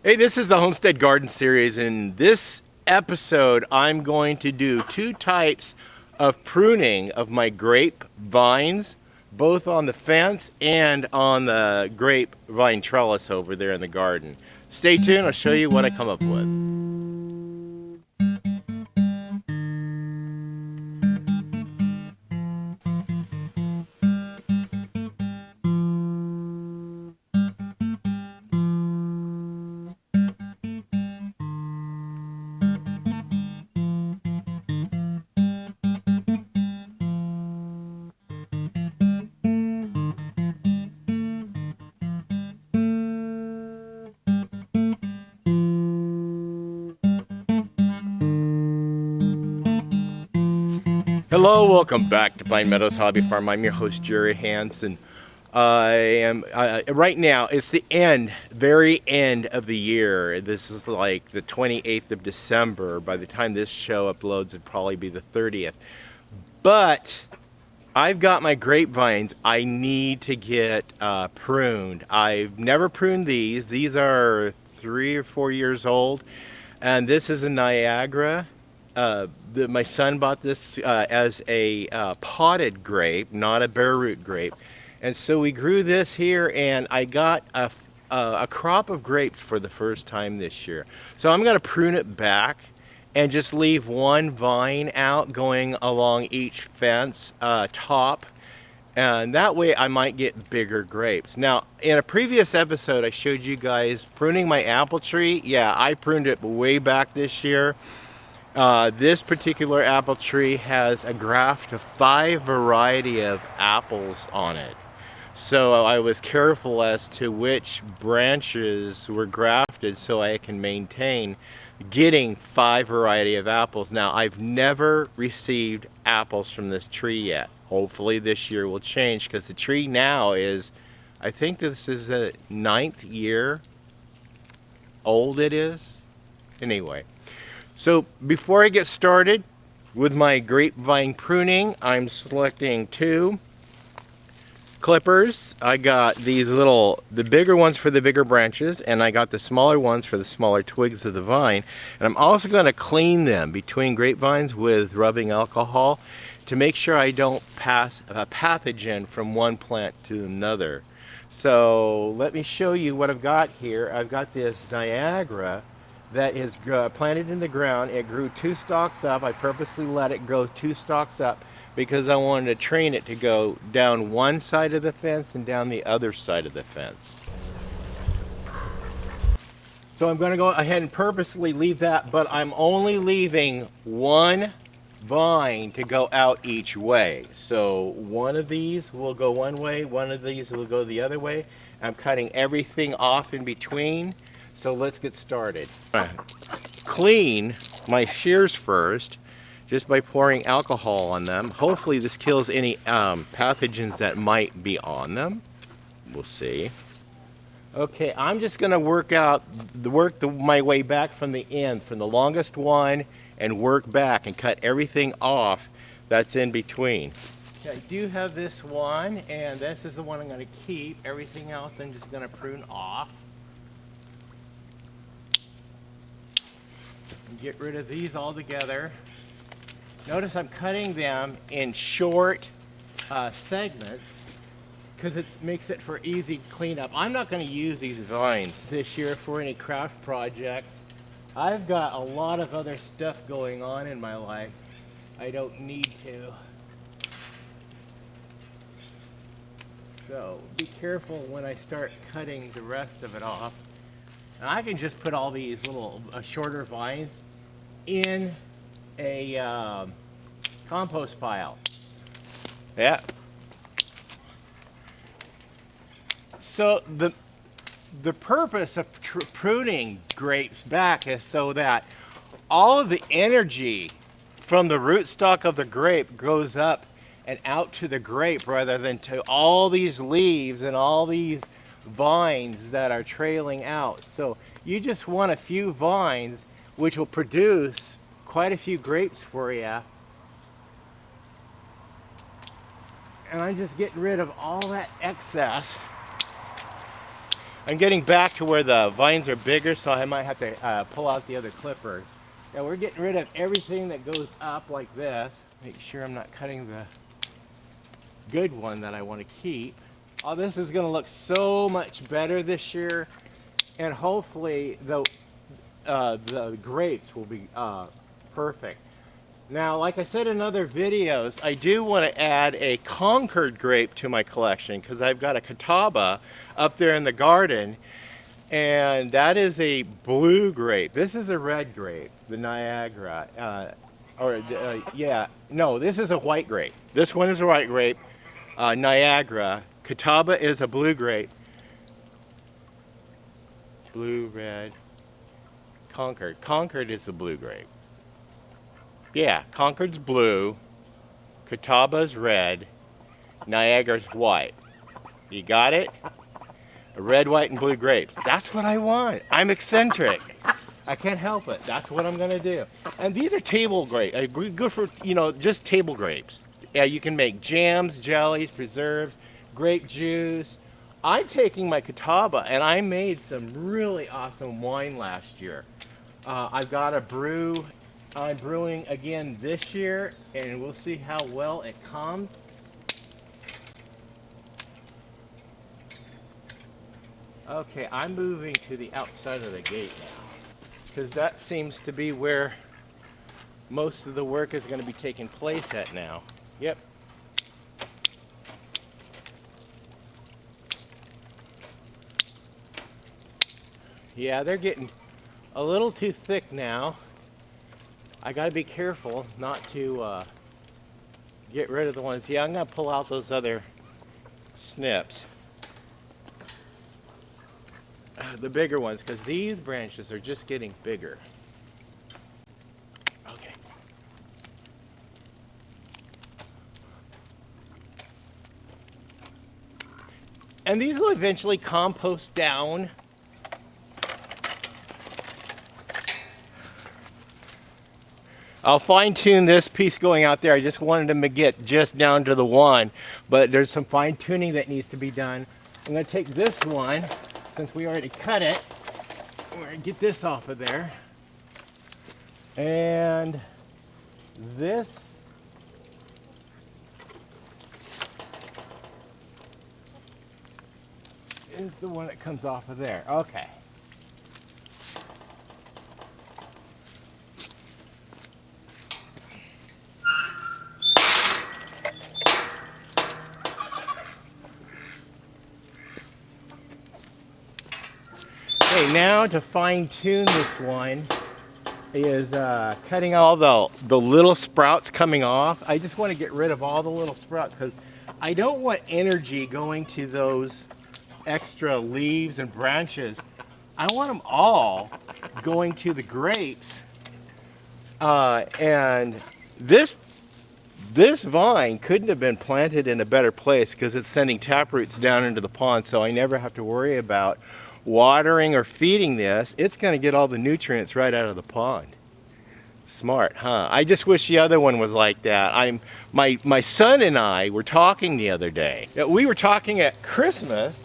Hey, this is the Homestead Garden Series. In this episode, I'm going to do two types of pruning of my grape vines, both on the fence and on the grape vine trellis over there in the garden. Stay tuned, I'll show you what I come up with. Hello, welcome back to Pine Meadows Hobby Farm. I'm your host, Jerry Hansen. Right now, it's the very end of the year. This is like the 28th of December. By the time this show uploads, it'd probably be the 30th. But I've got my grapevines I need to get pruned. I've never pruned these. These are 3 or 4 years old. And this is a Niagara. My son bought this as a potted grape, not a bare root grape. And so we grew this here, and I got a crop of grapes for the first time this year. So I'm going to prune it back and just leave one vine out going along each fence top. And that way I might get bigger grapes. Now, in a previous episode, I showed you guys pruning my apple tree. Yeah, I pruned it way back this year. This particular apple tree has a graft of 5 variety of apples on it. So I was careful as to which branches were grafted so I can maintain getting 5 variety of apples. Now, I've never received apples from this tree yet. Hopefully this year will change, because the tree now is, I think this is the 9th year old it is. Anyway. So before I get started with my grapevine pruning, I'm selecting 2 clippers. I got these the bigger ones for the bigger branches, and I got the smaller ones for the smaller twigs of the vine. And I'm also going to clean them between grapevines with rubbing alcohol to make sure I don't pass a pathogen from one plant to another. So let me show you what I've got here. I've got this Niagara that is planted in the ground. It grew 2 stalks up. I purposely let it grow 2 stalks up because I wanted to train it to go down one side of the fence and down the other side of the fence. So I'm going to go ahead and purposely leave that, but I'm only leaving one vine to go out each way. So one of these will go one way, one of these will go the other way. I'm cutting everything off in between. So let's get started. Clean my shears first, just by pouring alcohol on them. Hopefully this kills any pathogens that might be on them. We'll see. Okay, I'm just going to work my way back from the end, from the longest one, and work back and cut everything off that's in between. Okay, I do have this one, and this is the one I'm going to keep. Everything else I'm just going to prune off. Get rid of these all together. Notice I'm cutting them in short segments because it makes it for easy cleanup. I'm not going to use these vines this year for any craft projects. I've got a lot of other stuff going on in my life. I don't need to. So be careful when I start cutting the rest of it off. And I can just put all these little shorter vines in a compost pile. Yeah. So the purpose of pruning grapes back is so that all of the energy from the rootstock of the grape goes up and out to the grape rather than to all these leaves and all these vines that are trailing out. So you just want a few vines which will produce quite a few grapes for you. And I'm just getting rid of all that excess I'm getting back to where the vines are bigger, so I might have to pull out the other clippers. Now we're getting rid of everything that goes up like this. Make sure I'm not cutting the good one that I want to keep. Oh, this is going to look so much better this year, and hopefully the grapes will be perfect. Now, like I said in other videos, I do want to add a Concord grape to my collection because I've got a Catawba up there in the garden, and that is a blue grape. This is a red grape, the Niagara. Yeah, no, this is a white grape. This one is a white grape, Niagara. Catawba is a blue grape. Blue, red. Concord. Concord is a blue grape. Yeah, Concord's blue, Catawba's red, Niagara's white. You got it? A red, white, and blue grapes. That's what I want. I'm eccentric. I can't help it. That's what I'm gonna do. And these are table grapes. Good for, you know, just table grapes. Yeah, you can make jams, jellies, preserves, grape juice. I'm taking my Catawba and I made some really awesome wine last year. I've got a brew I'm brewing again this year, and we'll see how well it comes. Okay, I'm moving to the outside of the gate now, because that seems to be where most of the work is going to be taking place at now. Yep. Yeah, they're getting a little too thick now. I gotta be careful not to get rid of the ones. Yeah, I'm gonna pull out those other snips. The bigger ones, because these branches are just getting bigger. Okay. And these will eventually compost down. I'll fine tune this piece going out there. I just wanted them to get just down to the one, but there's some fine tuning that needs to be done. I'm going to take this one, since we already cut it. We're going to get this off of there. And this is the one that comes off of there. Okay. Okay, now to fine tune this one is cutting all the little sprouts coming off. I just want to get rid of all the little sprouts because I don't want energy going to those extra leaves and branches. I want them all going to the grapes. And this vine couldn't have been planted in a better place because it's sending taproots down into the pond, so I never have to worry about watering or feeding this. It's going to get all the nutrients right out of the pond. Smart, huh? I just wish the other one was like that. My son and I were talking the other day. We were talking at Christmas,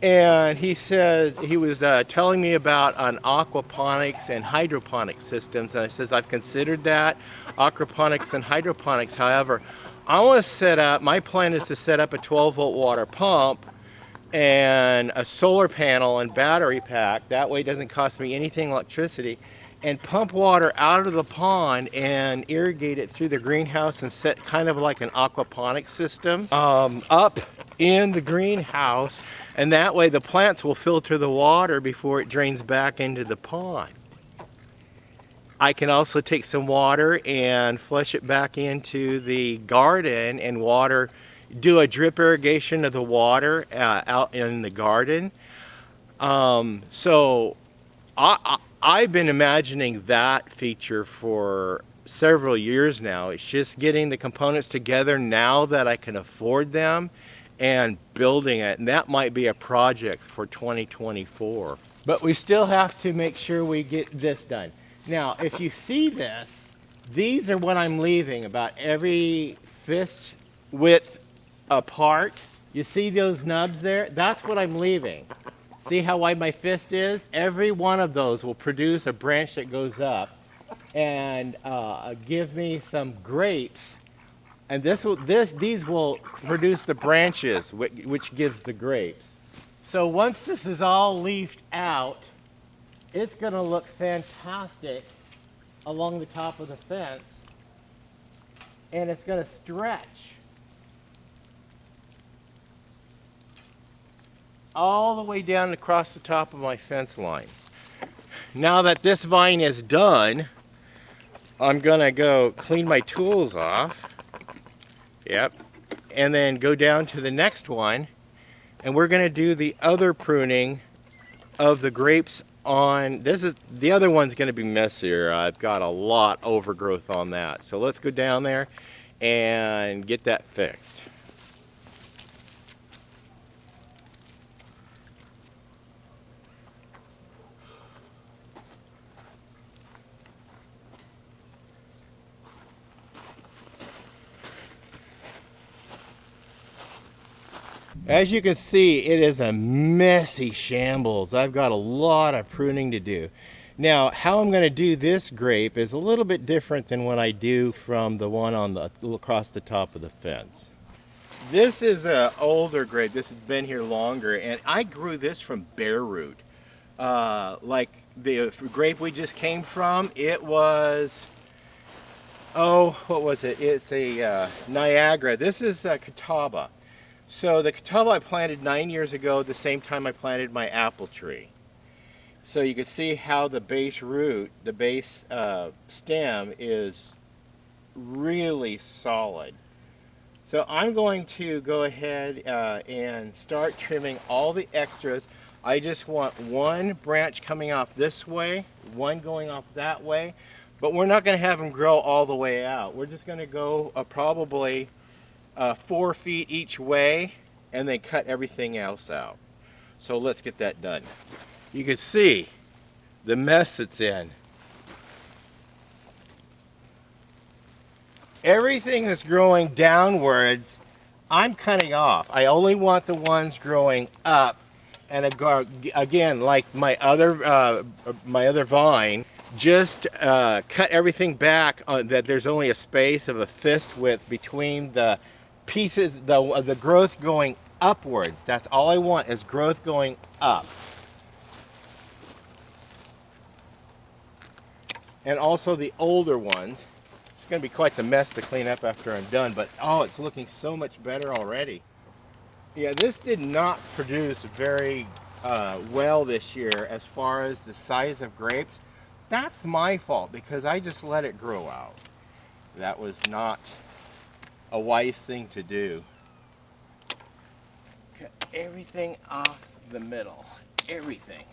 and he said he was telling me about an aquaponics and hydroponic systems, and I says I've considered that, aquaponics and hydroponics. However, I want to set up, my plan is to set up a 12-volt water pump and a solar panel and battery pack. That way it doesn't cost me anything electricity, and pump water out of the pond and irrigate it through the greenhouse and set kind of like an aquaponics system up in the greenhouse, and that way the plants will filter the water before it drains back into the pond. I can also take some water and flush it back into the garden and water, do a drip irrigation of the water out in the garden. So I've been imagining that feature for several years now. It's just getting the components together now that I can afford them and building it. And that might be a project for 2024. But we still have to make sure we get this done. Now, if you see this, these are what I'm leaving about every fist width apart. You see those nubs there? That's what I'm leaving. See how wide my fist is? Every one of those will produce a branch that goes up and give me some grapes. And these will produce the branches, which gives the grapes. So once this is all leafed out, it's going to look fantastic along the top of the fence. And it's going to stretch all the way down across the top of my fence line. Now that this vine is done, I'm going to go clean my tools off. Yep. And then go down to the next one, and we're going to do the other pruning of the grapes on, the other one's going to be messier. I've got a lot overgrowth on that. So let's go down there and get that fixed. As you can see, it is a messy shambles. I've got a lot of pruning to do. Now, how I'm going to do this grape is a little bit different than what I do from the one on the across the top of the fence. This is an older grape. This has been here longer, and I grew this from bare root. Like the grape we just came from, it was, oh, what was it? It's a Niagara. This is a Catawba. So the Catawba I planted 9 years ago, the same time I planted my apple tree. So you can see how the base root, the base stem is really solid. So I'm going to go ahead and start trimming all the extras. I just want one branch coming off this way, one going off that way, but we're not going to have them grow all the way out. We're just going to go probably 4 feet each way and then cut everything else out. So let's get that done. You can see the mess it's in. Everything that's growing downwards, I'm cutting off. I only want the ones growing up. And again, like my other vine, just cut everything back that there's only a space of a fist width between the pieces, the growth going upwards. That's all I want, is growth going up. And also the older ones. It's going to be quite the mess to clean up after I'm done, but oh, it's looking so much better already. Yeah, this did not produce very well this year as far as the size of grapes. That's my fault because I just let it grow out. That was not a wise thing to do. Cut everything off the middle. Everything.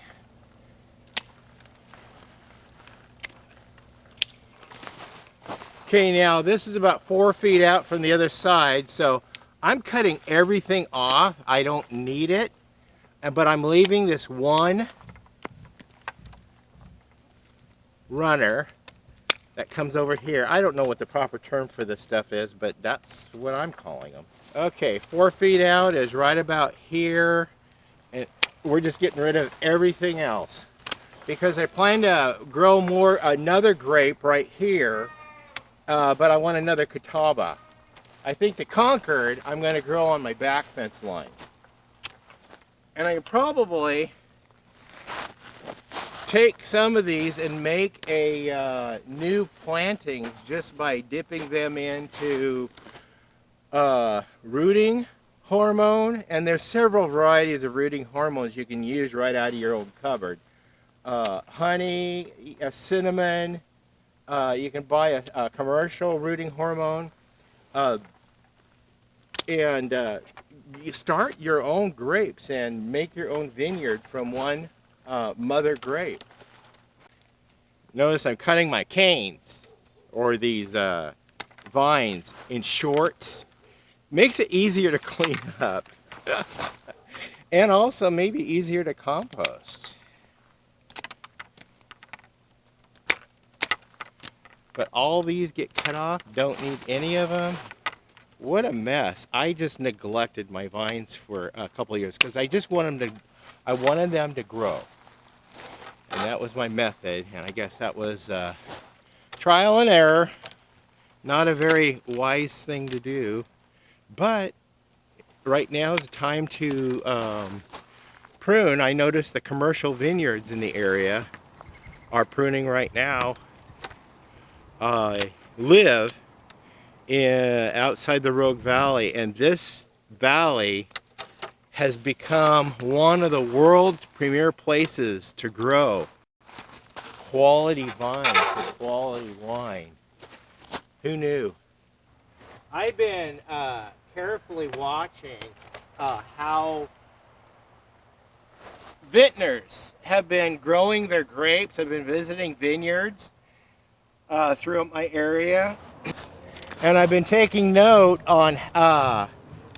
Okay, now this is about 4 feet out from the other side, so I'm cutting everything off. I don't need it, but I'm leaving this one runner that comes over here. I don't know what the proper term for this stuff is, but that's what I'm calling them. Okay, 4 feet out is right about here, and we're just getting rid of everything else because I plan to grow another grape right here, but I want another Catawba. I think the Concord I'm going to grow on my back fence line. And I can probably take some of these and make a new plantings just by dipping them into rooting hormone. And there's several varieties of rooting hormones you can use right out of your old cupboard. Honey, cinnamon, you can buy a commercial rooting hormone. And you start your own grapes and make your own vineyard from one mother grape. Notice I'm cutting my canes or these vines in shorts. Makes it easier to clean up and also maybe easier to compost. But all these get cut off, don't need any of them. What a mess. I just neglected my vines for a couple of years because I I wanted them to grow. And that was my method, and I guess that was trial and error. Not a very wise thing to do, but right now is the time to prune. I noticed the commercial vineyards in the area are pruning right now. I live outside the Rogue Valley, and this valley has become one of the world's premier places to grow quality vines for quality wine. Who knew? I've been carefully watching how vintners have been growing their grapes. I've been visiting vineyards throughout my area, and I've been taking note on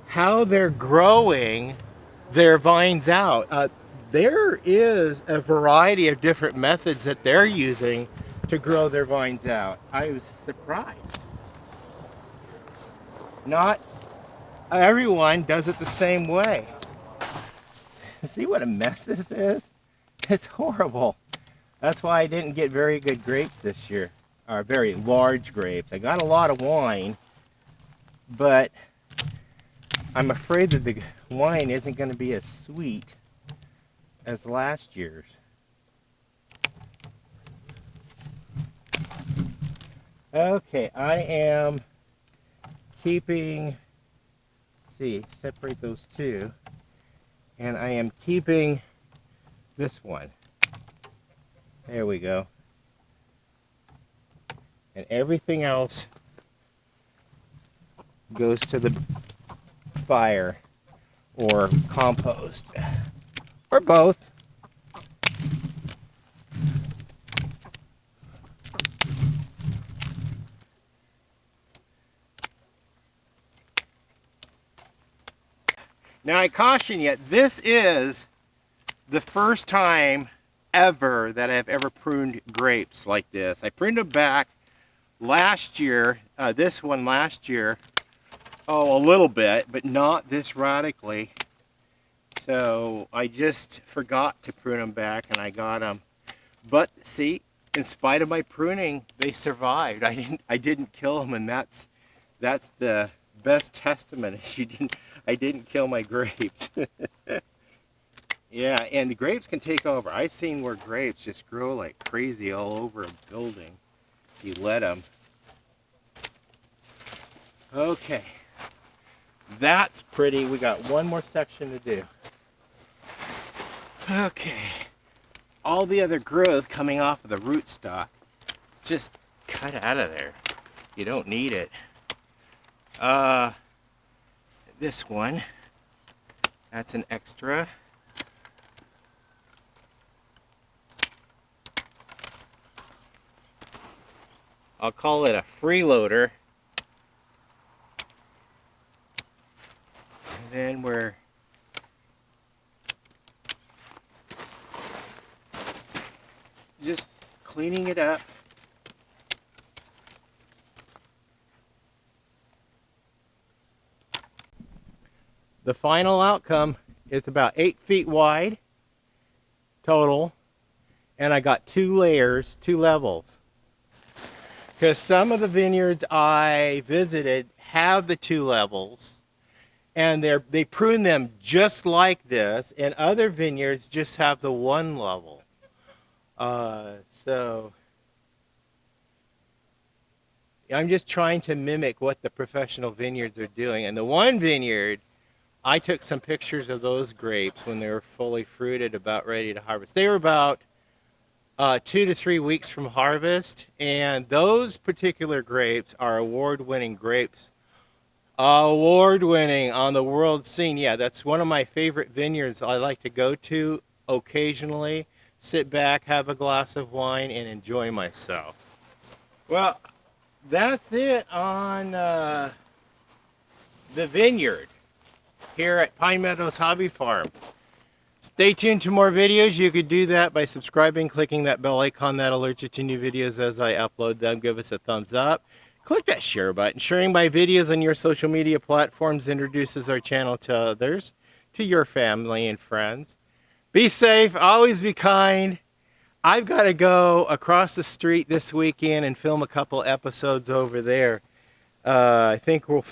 how they're growing their vines out. There is a variety of different methods that they're using to grow their vines out. I was surprised. Not everyone does it the same way. See what a mess this is? It's horrible. That's why I didn't get very good grapes this year, or very large grapes. I got a lot of wine, but I'm afraid that the wine isn't going to be as sweet as last year's. Okay, I am keeping, see, separate those two, and I am keeping this one. There we go. And everything else goes to the fire or compost, or both. Now I caution you, this is the first time ever that I've ever pruned grapes like this. I pruned them back last year, this one last year, a little bit, but not this radically. So I just forgot to prune them back, and I got them. But see, in spite of my pruning, they survived. I didn't kill them, and that's the best testament. I didn't kill my grapes. Yeah, and the grapes can take over. I've seen where grapes just grow like crazy all over a building if you let them. Okay, that's pretty. We got one more section to do. Okay, all the other growth coming off of the rootstock, just cut out of there. You don't need it. This one, that's an extra. I'll call it a freeloader. And then we're just cleaning it up. The final outcome is about 8 feet wide total, and I got 2 layers, 2 levels. Because some of the vineyards I visited have the 2 levels, and they prune them just like this, and other vineyards just have the 1 level. So I'm just trying to mimic what the professional vineyards are doing. And the one vineyard, I took some pictures of those grapes when they were fully fruited, about ready to harvest. They were about 2 to 3 weeks from harvest, and those particular grapes are award-winning grapes. Award-winning on the world scene. Yeah, that's one of my favorite vineyards I like to go to occasionally, sit back, have a glass of wine, and enjoy myself. Well, that's it on the vineyard here at Pine Meadows Hobby Farm. Stay tuned to more videos. You could do that by subscribing, clicking that bell icon that alerts you to new videos as I upload them. Give us a thumbs up. Click that share button. Sharing my videos on your social media platforms introduces our channel to others, to your family and friends. Be safe. Always be kind. I've got to go across the street this weekend and film a couple episodes over there. I think we'll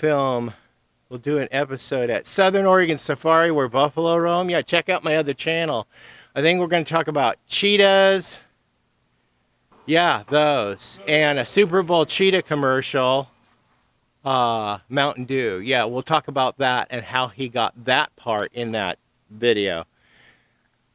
do an episode at Southern Oregon Safari where buffalo roam. Yeah, check out my other channel. I think we're going to talk about cheetahs. Yeah, those. And a Super Bowl cheetah commercial. Mountain Dew. Yeah, we'll talk about that and how he got that part in that video.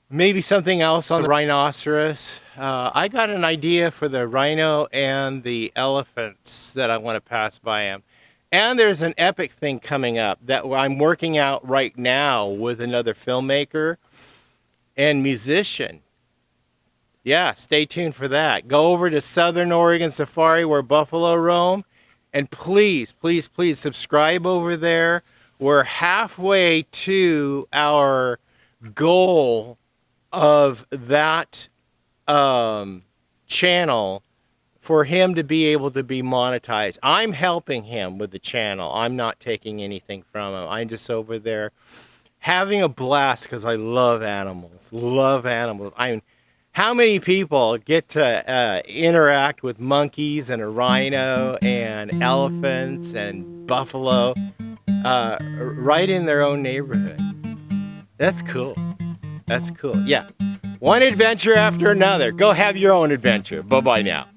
Maybe something else on the rhinoceros. I got an idea for the rhino and the elephants that I want to pass by him. And there's an epic thing coming up that I'm working out right now with another filmmaker and musician. Yeah, stay tuned for that. Go over to Southern Oregon Safari where buffalo roam. And please, please, please subscribe over there. We're halfway to our goal of that channel for him to be able to be monetized. I'm helping him with the channel. I'm not taking anything from him. I'm just over there having a blast because I love animals. Love animals. How many people get to interact with monkeys and a rhino and elephants and buffalo right in their own neighborhood? That's cool. That's cool. Yeah. One adventure after another. Go have your own adventure. Bye-bye now.